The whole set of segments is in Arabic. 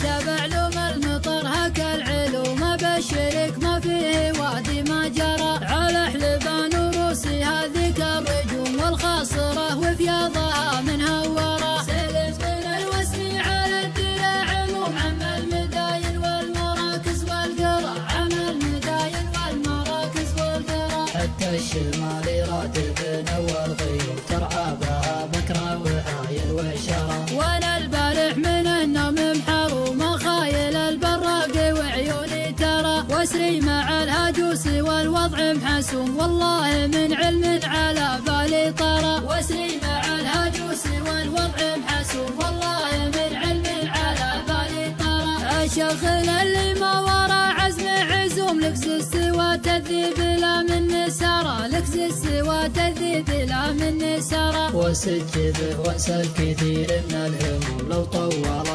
تابع علوم المطر هك العلوم ابشرك ما فيه وادي ما جرى على حلبان وروسي هذيك الرجوم والخاصره وفياضها من هوره سلم من الوسمي على الدرع عموم عم المداين والمراكز والقرى عم المداين والمراكز والقرى حتى الشمال راتبنا والغيوم ترعى بها بكره وعايل وشرى وانا البارح من النوم محروم خايل البراق وعيوني ترى واسري مع الهجوس والوضع محسوم والله من علم على بالي طرى واسري مع الهجوس والوضع محسوم والله من علم على بالي طرى الشغل اللي ما ورا عزم عزوم لكز السوى تذيب لا من نسارة لكز السوى تذيب لا من نسارة وسجده واسأل كثير من الهموم لو طول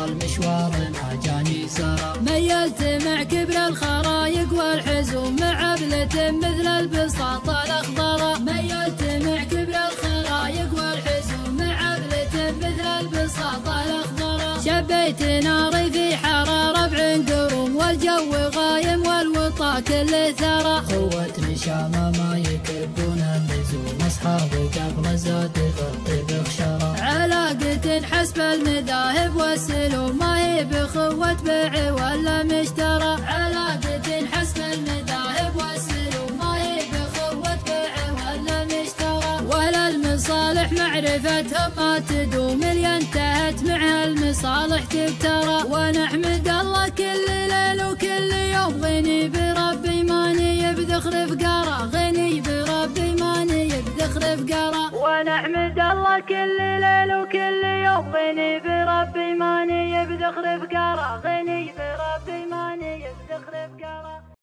المشوار ما جاني سارة ميلت مع كبر الخرايق والحزوم مع عبلة مثل البساط الأخضر ميلت مع كبر الخرايق والحزوم مع عبلة مثل البساط الأخضر شبيت ناري في حرارة بعين قروم والجو غايم والوطا كل ثرى خوتني شامة ما يكبون اللزوم أصحابي قبل زاد غطي بخشرة علاقة حسب المذاهب والسلوم ما هي بخوة بيع ولا مشترى علاقة حسب المذاهب والسلوم ما هي بخوة بيع ولا مشترى ولا المصالح معرفتهم ما تدوم اللي انتهت مع المصالح تبترى ونحمد الله كل ليل وكل يوم غني بربي ماني بذخر فقرة غني بربي ماني بذخر فقرة ونحمد الله كل ليل وكل يوم غني بربي ماني بذخر فقرة غني